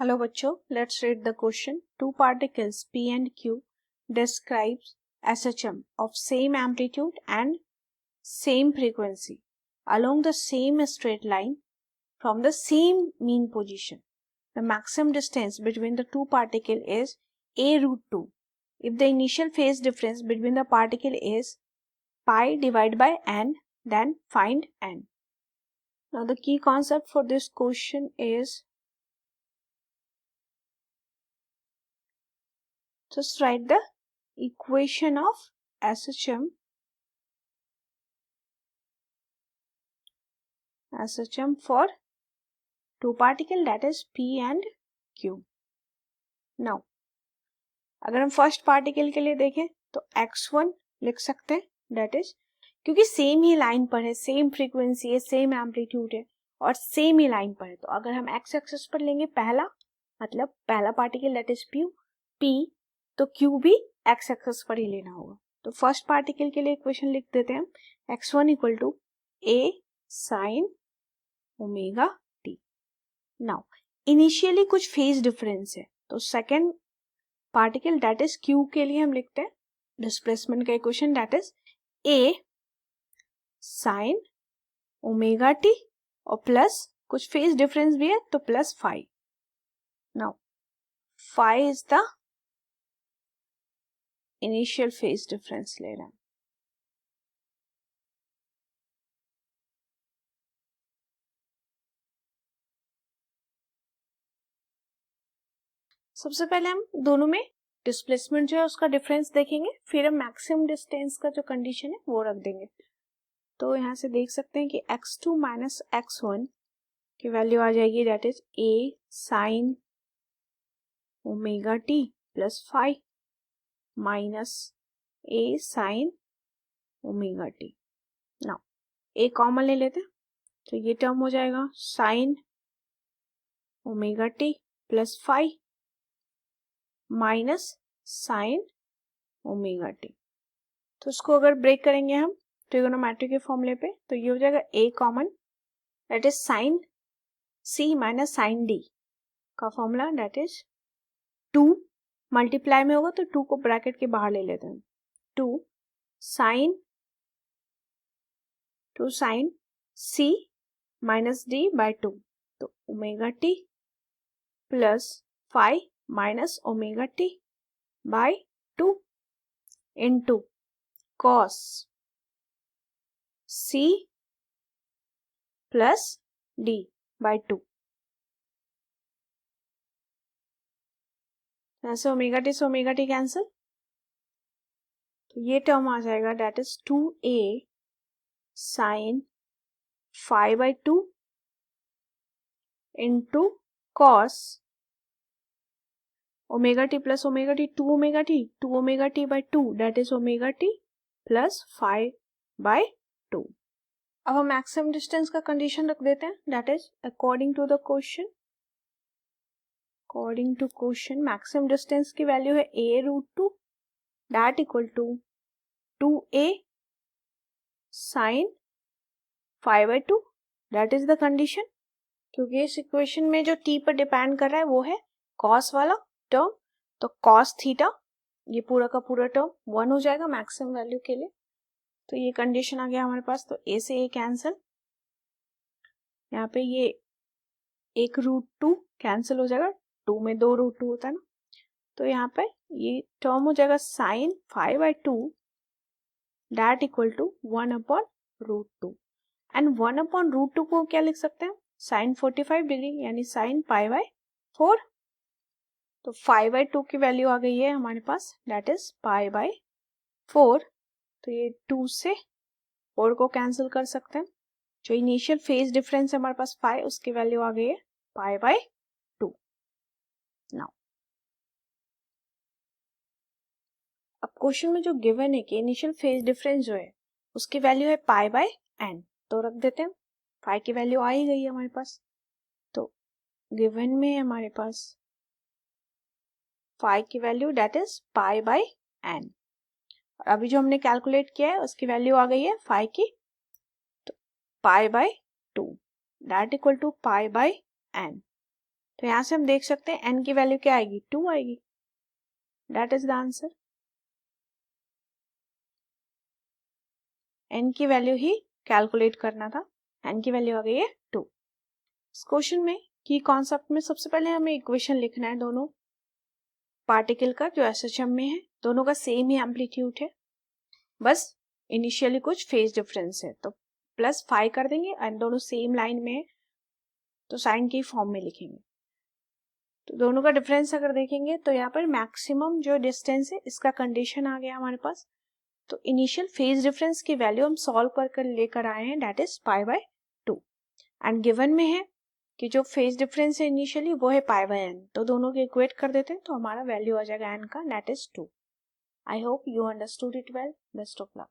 Hello बच्चों, let's read the question. Two particles P and Q describes SHM of same amplitude and same frequency along the same straight line from the same mean position. The maximum distance between the two particles is a root 2. If the initial phase difference between the particle is pi divided by n, then find n. Now the key concept for this question is just write the equation of SHM for two particle that is P and Q. Now अगर हम first particle के लिए देखें तो x1 लिख सकते हैं, that is क्योंकि सेम ही लाइन पर है, सेम फ्रीक्वेंसी है, सेम एम्पलीट्यूड है और सेम ही लाइन पर है, तो अगर हम x एक्सिस पर लेंगे पहला मतलब पहला पार्टिकल दैट इज P, तो Q भी x एक्सिस पर ही लेना होगा. तो फर्स्ट पार्टिकल के लिए इक्वेशन लिख देते हैं x1 equal to a sin omega t. Now initially कुछ फेज डिफरेंस है, तो second particle that is Q के लिए हम लिखते हैं डिस्प्लेसमेंट का equation that is a sin omega t और प्लस कुछ फेज डिफरेंस भी है तो plus phi. Now phi is the initial phase difference ले रहे हैं. सबसे पहले हम दोनों में डिस्प्लेसमेंट जो है उसका डिफरेंस देखेंगे, फिर हम मैक्सिमम डिस्टेंस का जो कंडीशन है वो रख देंगे. तो यहाँ से देख सकते हैं कि x2 माइनस x1 की वैल्यू आ जाएगी that is a sine omega t plus five minus a sine omega t. Now a common ले लेते हैं तो ये टर्म हो जाएगा sine omega t plus five minus sine omega T. तो उसको अगर ब्रेक करेंगे हम ट्रिगोनोमेट्री के फॉर्मूले पे तो ये हो जाएगा a common that is sine c minus sine d का फॉर्मूला दैट इज 2 मल्टीप्लाई में होगा तो 2 को ब्रैकेट के बाहर ले लेते हैं. 2 sine c minus d by 2, तो omega t plus 5 minus omega t by 2 into cos c plus d by 2. ऐसे ओमेगा टी से ओमेगा टी कैंसिल, तो ये टर्म आ जाएगा that is 2a sine 5 by 2 into cos omega t plus omega t 2 omega t by 2 that is omega t plus 5 by 2. अब हम maximum distance का condition रख देते हैं that is according to question maximum distance की value है a root 2 that equal to 2a sine 5 by 2 that is the condition. क्योंकि इस इक्वेशन में जो t पर डिपेंड कर रहा है वो है cos वाला टर्म, तो cos थीटा ये पूरा का पूरा टर्म 1 हो जाएगा मैक्सिमम वैल्यू के लिए. तो ये कंडीशन आ गया हमारे पास, तो a से a कैंसिल, यहाँ पे ये एक रूट 2 कैंसिल हो जाएगा, 2 में 2 रूट 2 होता है ना, तो यहाँ पे ये टर्म हो जाएगा sine 5 by 2 that equal to 1 upon root 2. And 1 upon root 2 को क्या लिख सकते हैं साइन 45 डिग्री यानी साइन पाई बाय 4. तो 5 बाय 2 की वैल्यू आ गई है हमारे पास दैट इज पाई बाय 4. तो ये 2 से 4 को कैंसिल कर सकते हैं. जो इनिशियल फेज डिफरेंस है हमारे पास 5, उसकी वैल्यू आ गई है पाई बाय 2. नाउ अब क्वेश्चन में जो गिवन है कि इनिशियल फेज डिफरेंस जो है उसकी वैल्यू है पाई बाय n, तो रख देते हैं 5 की वैल्यू आ ही गई है हमारे पास. तो गिवन में हमारे पास 5 की value that is pi by n. और अभी जो हमने कैलकुलेट किया है उसकी वैल्यू आ गई है 5 की, तो pi by 2 that equal to pi by n. तो यहाँ से हम देख सकते हैं n की वैल्यू क्या आएगी, 2 आएगी। That is the answer. n की वैल्यू ही कैलकुलेट करना था, n की वैल्यू आ गई है 2। इस क्वेश्चन में की कॉन्सेप्ट में सबसे पहले हमें इक्वेशन लिखना है दोनों पार्टिकल का जो एसएचएम में है, दोनों का सेम ही एम्पलीट्यूड है, बस इनिशियली कुछ फेज डिफरेंस है, तो +5 कर देंगे एंड दोनों सेम लाइन में है तो साइन की फॉर्म में लिखेंगे। तो दोनों का डिफरेंस अगर देखेंगे तो यहाँ पर मैक्सिमम जो डिस्टेंस है इसका कंडीशन आ गया हमारे पास। तो इनिशियल फेज डिफरेंस की वैल्यू हम सॉल्व कर लेकर आए हैं, दैट इज π/2 एंड गिवन में है कि जो फेज डिफरेंस है इनिशियली वो है π/n, तो दोनों के इक्वेट कर देते हैं तो हमारा वैल्यू आ जाएगा n का, that is 2। I hope you understood it well. Best of luck.